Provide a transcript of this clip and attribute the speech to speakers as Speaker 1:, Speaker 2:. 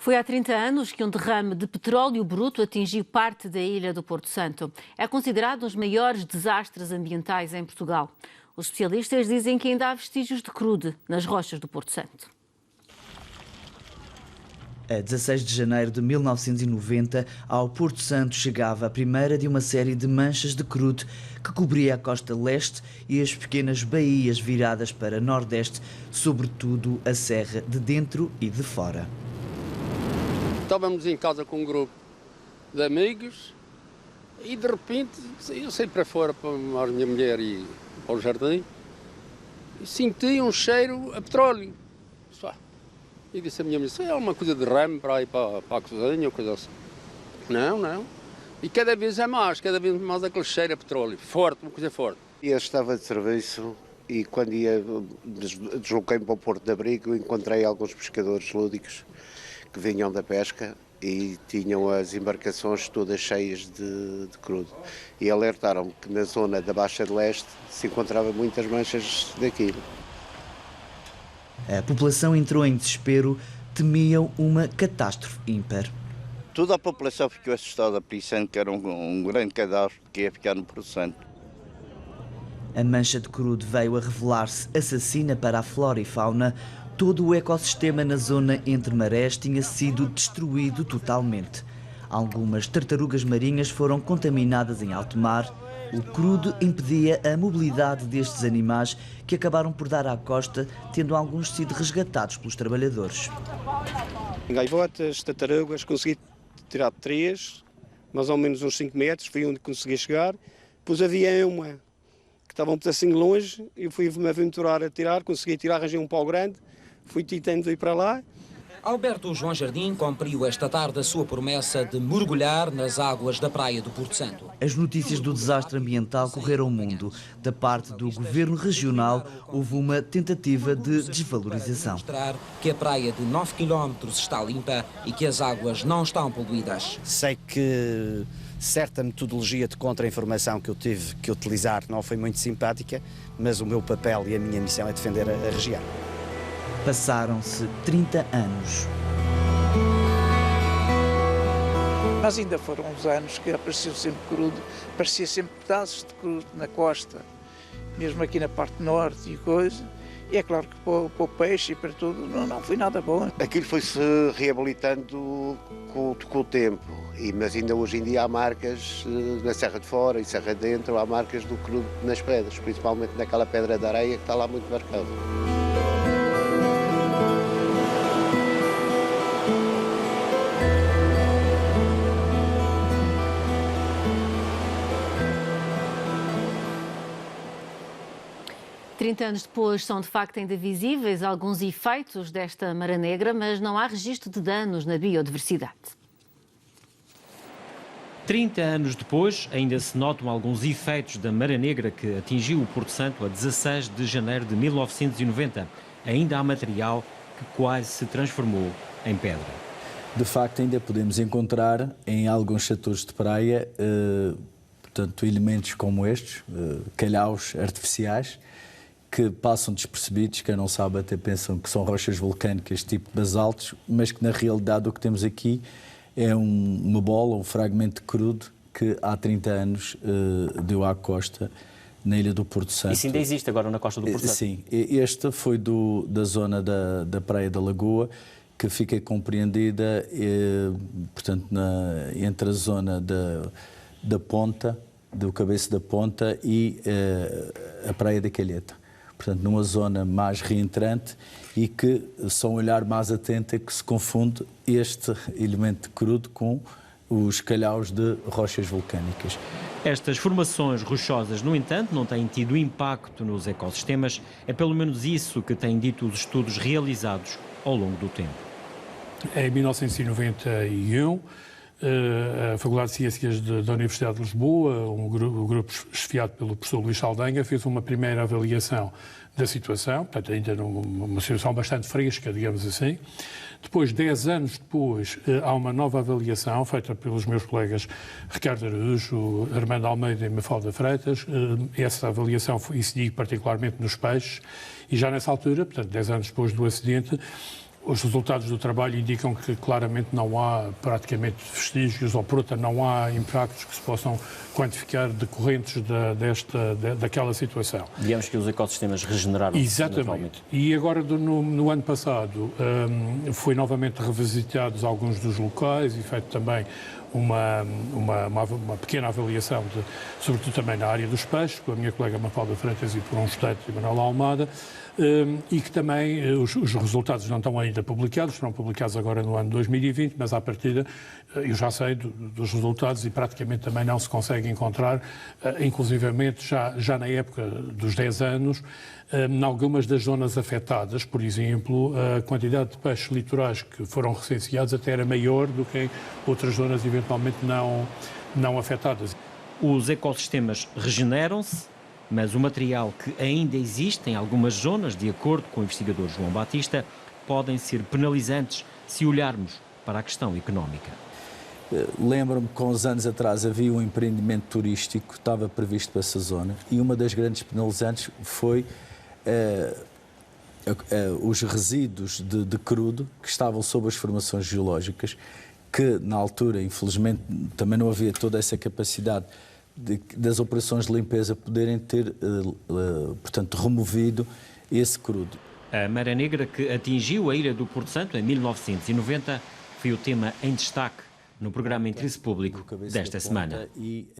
Speaker 1: Foi há 30 anos que um derrame de petróleo bruto atingiu parte da ilha do Porto Santo. É considerado um dos maiores desastres ambientais em Portugal. Os especialistas dizem que ainda há vestígios de crude nas rochas do Porto Santo.
Speaker 2: A 16 de janeiro de 1990, ao Porto Santo chegava a primeira de uma série de manchas de crude que cobria a costa leste e as pequenas baías viradas para nordeste, sobretudo a serra de dentro e de fora.
Speaker 3: Estávamos em casa com um grupo de amigos e de repente eu saí para fora para a minha mulher e para o jardim e senti um cheiro a petróleo. E disse a minha mulher, isso é alguma coisa de ramo para ir para a cozinha ou coisa assim. Não. E cada vez mais aquele cheiro a petróleo, forte, uma coisa forte.
Speaker 4: Eu estava de serviço e quando desloquei-me para o Porto de Abrigo, encontrei alguns pescadores lúdicos que vinham da pesca e tinham as embarcações todas cheias de crudo. E alertaram-me que na zona da Baixa de Leste se encontravam muitas manchas daquilo.
Speaker 2: A população entrou em desespero, temiam uma catástrofe ímpar.
Speaker 5: Toda a população ficou assustada, pensando que era um grande cadáver que ia ficar no Porto Santo.
Speaker 2: A mancha de crudo veio a revelar-se assassina para a flora e fauna. Todo o ecossistema na zona entre marés tinha sido destruído totalmente. Algumas tartarugas marinhas foram contaminadas em alto mar. O crudo impedia a mobilidade destes animais, que acabaram por dar à costa, tendo alguns sido resgatados pelos trabalhadores.
Speaker 6: Gaivotas, tartarugas, consegui tirar 3, mais ou menos uns 5 metros, foi onde consegui chegar. Depois havia uma que estava um pedacinho longe, eu fui-me aventurar a tirar, consegui tirar, arranjei um pau grande, fui tentando ir para lá.
Speaker 7: Alberto João Jardim cumpriu esta tarde a sua promessa de mergulhar nas águas da praia do Porto Santo.
Speaker 2: As notícias do desastre ambiental correram o mundo. Da parte do governo regional, houve uma tentativa de desvalorização.
Speaker 7: Mostrar que a praia de 9 km está limpa e que as águas não estão poluídas.
Speaker 8: Sei que certa metodologia de contra-informação que eu tive que utilizar não foi muito simpática, mas o meu papel e a minha missão é defender a região.
Speaker 2: Passaram-se 30 anos.
Speaker 9: Mas ainda foram uns anos que apareceu sempre crudo, aparecia sempre pedaços de crudo na costa, mesmo aqui na parte norte e coisa. E é claro que para o peixe e para tudo não foi nada bom.
Speaker 4: Aquilo foi-se reabilitando com o tempo, mas ainda hoje em dia há marcas na Serra de Fora e Serra de Dentro, há marcas do crudo nas pedras, principalmente naquela pedra de areia que está lá muito marcada.
Speaker 1: Anos depois, são de facto ainda visíveis alguns efeitos desta maré negra, mas não há registro de danos na biodiversidade.
Speaker 10: 30 anos depois, ainda se notam alguns efeitos da maré negra que atingiu o Porto Santo a 16 de janeiro de 1990. Ainda há material que quase se transformou em pedra.
Speaker 11: De facto, ainda podemos encontrar em alguns setores de praia, portanto, elementos como estes, calhaus artificiais, que passam despercebidos, quem não sabe até pensam que são rochas vulcânicas tipo basaltos, mas que na realidade o que temos aqui é uma bola, um fragmento de crudo que há 30 anos deu à costa na ilha do Porto Santo.
Speaker 12: Isso ainda existe agora na costa do Porto Santo?
Speaker 11: Sim, este foi da zona da Praia da Lagoa, que fica compreendida portanto, entre a zona da Ponta, do Cabeço da Ponta e a Praia da Calheta. Portanto, numa zona mais reentrante e que, só um olhar mais atento, é que se confunde este elemento crudo com os calhaus de rochas vulcânicas.
Speaker 10: Estas formações rochosas, no entanto, não têm tido impacto nos ecossistemas. É pelo menos isso que têm dito os estudos realizados ao longo do tempo.
Speaker 13: Em 1991, a Faculdade de Ciências da Universidade de Lisboa, um grupo chefiado pelo professor Luís Saldanha, fez uma primeira avaliação da situação, portanto ainda numa situação bastante fresca, digamos assim. Depois, 10 anos depois, há uma nova avaliação feita pelos meus colegas Ricardo Araújo, Armando Almeida e Mafalda Freitas. Essa avaliação incidiu particularmente nos peixes e já nessa altura, portanto 10 anos depois do acidente, Os resultados do trabalho indicam que claramente não há praticamente vestígios, ou por outra, não há impactos que se possam quantificar decorrentes daquela situação.
Speaker 12: Digamos que os ecossistemas regeneraram.
Speaker 13: Exatamente. E agora, no ano passado, foi novamente revisitados alguns dos locais e feito também uma pequena avaliação, sobretudo também na área dos peixes, com a minha colega Mafalda Freitas e por um estudante de Manuel Almada, e que também os resultados não estão ainda publicados, serão publicados agora no ano 2020, mas à partida eu já sei dos resultados e praticamente também não se consegue encontrar, inclusivamente já na época dos 10 anos, em algumas das zonas afetadas, por exemplo, a quantidade de peixes litorais que foram recenseados até era maior do que em outras zonas eventualmente não afetadas.
Speaker 10: Os ecossistemas regeneram-se, mas o material que ainda existe em algumas zonas, de acordo com o investigador João Batista, podem ser penalizantes se olharmos para a questão económica.
Speaker 11: Lembro-me que, uns anos atrás, havia um empreendimento turístico que estava previsto para essa zona e uma das grandes penalizantes foi os resíduos de crudo que estavam sob as formações geológicas, que na altura, infelizmente, também não havia toda essa capacidade das operações de limpeza poderem ter, portanto, removido esse crudo.
Speaker 10: A maré negra que atingiu a ilha do Porto Santo em 1990 foi o tema em destaque no programa Interesse Público desta semana.